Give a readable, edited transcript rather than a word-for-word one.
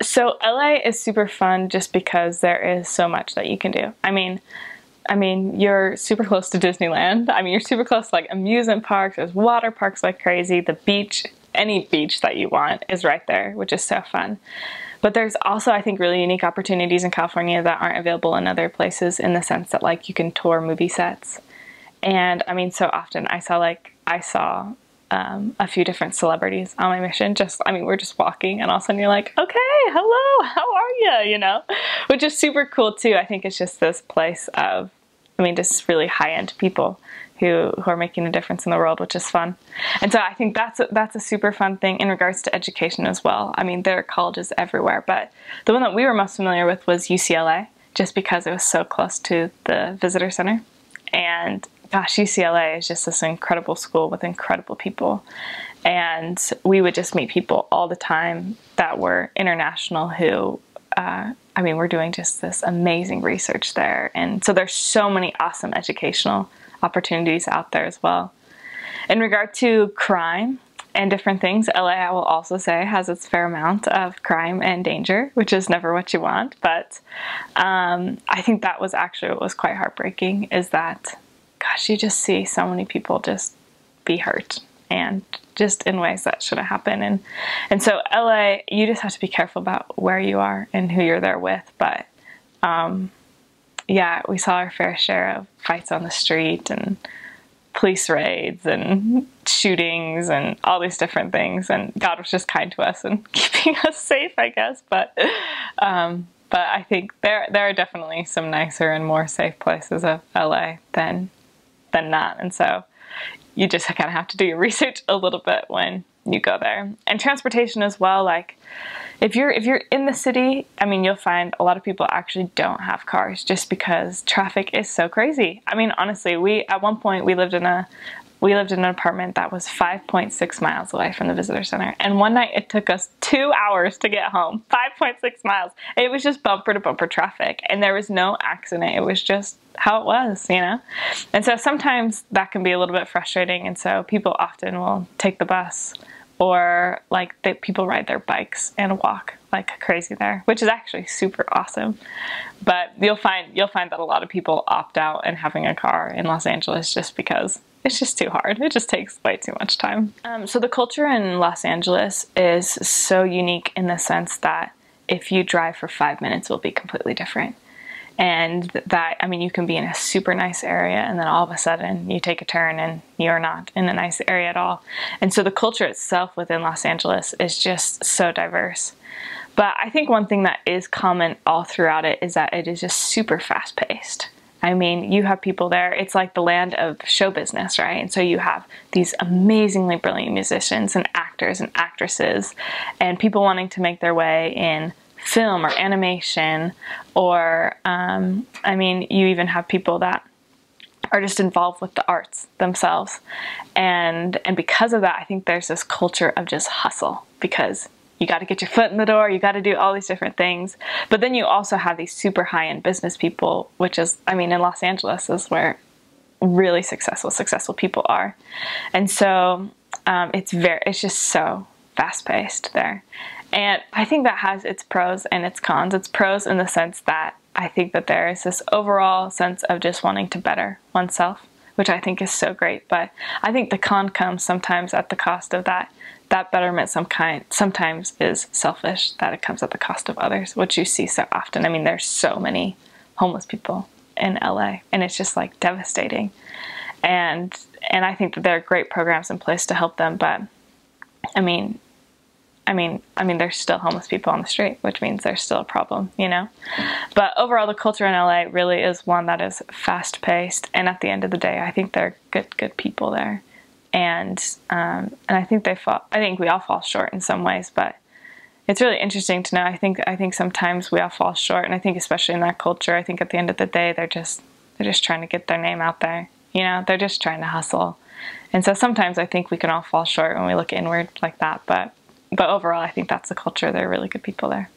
So LA is super fun just because there is so much that you can do. I mean, you're super close to Disneyland. I mean, you're super close to like amusement parks. There's water parks like crazy. The beach, any beach that you want is right there, which is so fun. But there's also, I think, really unique opportunities in California that aren't available in other places, in the sense that like you can tour movie sets. And I mean, so often I saw a few different celebrities on my mission. We're just walking and all of a sudden you're like, okay, hello, how are you? You know, which is super cool too. I think it's just this place of, just really high-end people who are making a difference in the world, which is fun. And so I think that's a super fun thing in regards to education as well. I mean, there are colleges everywhere, but the one that we were most familiar with was UCLA, just because it was so close to the visitor center. And gosh, UCLA is just this incredible school with incredible people. And we would just meet people all the time that were international who, we're doing just this amazing research there. And so there's so many awesome educational opportunities out there as well. In regard to crime and different things, LA, I will also say, has its fair amount of crime and danger, which is never what you want. But I think that was actually what was quite heartbreaking, is that, gosh, you just see so many people just be hurt, and just in ways that shouldn't happen. And so LA, you just have to be careful about where you are and who you're there with. But yeah, we saw our fair share of fights on the street and police raids and shootings and all these different things. And God was just kind to us and keeping us safe, I guess. But I think there are definitely some nicer and more safe places of LA than not. And so you just kind of have to do your research a little bit when you go there. And transportation as well, like if you're in the city, you'll find a lot of people actually don't have cars just because traffic is so crazy. Honestly, at one point we lived in an apartment that was 5.6 miles away from the visitor center. And one night it took us 2 hours to get home, 5.6 miles. It was just bumper to bumper traffic, and there was no accident. It was just how it was, you know? And so sometimes that can be a little bit frustrating. And so people often will take the bus, or people ride their bikes and walk like crazy there, which is actually super awesome. But you'll find that a lot of people opt out in having a car in Los Angeles just because it's just too hard. It just takes way too much time. So the culture in Los Angeles is so unique in the sense that if you drive for 5 minutes, it will be completely different. And that, you can be in a super nice area and then all of a sudden you take a turn and you're not in a nice area at all. And so the culture itself within Los Angeles is just so diverse. But I think one thing that is common all throughout it is that it is just super fast paced. You have people there, it's like the land of show business, right? And so you have these amazingly brilliant musicians and actors and actresses and people wanting to make their way in film or animation, or you even have people that are just involved with the arts themselves. And because of that, I think there's this culture of just hustle, because you got to get your foot in the door, you got to do all these different things. But then you also have these super high-end business people, which is, in Los Angeles is where really successful people are. And so it's just so fast-paced there. And I think that has its pros and its cons. Its pros in the sense that I think that there is this overall sense of just wanting to better oneself, which I think is so great. But I think the con comes sometimes at the cost of that betterment sometimes is selfish, that it comes at the cost of others, which you see so often. There's so many homeless people in LA, and it's just like devastating. And I think that there are great programs in place to help them, but there's still homeless people on the street, which means there's still a problem, you know? But overall, the culture in LA really is one that is fast-paced, and at the end of the day, I think they're good people there. And I think we all fall short in some ways, but it's really interesting to know. I think sometimes we all fall short, and I think especially in that culture, I think at the end of the day, they're just trying to get their name out there, you know? They're just trying to hustle. And so sometimes I think we can all fall short when we look inward like that, but overall, I think that's the culture. They're really good people there.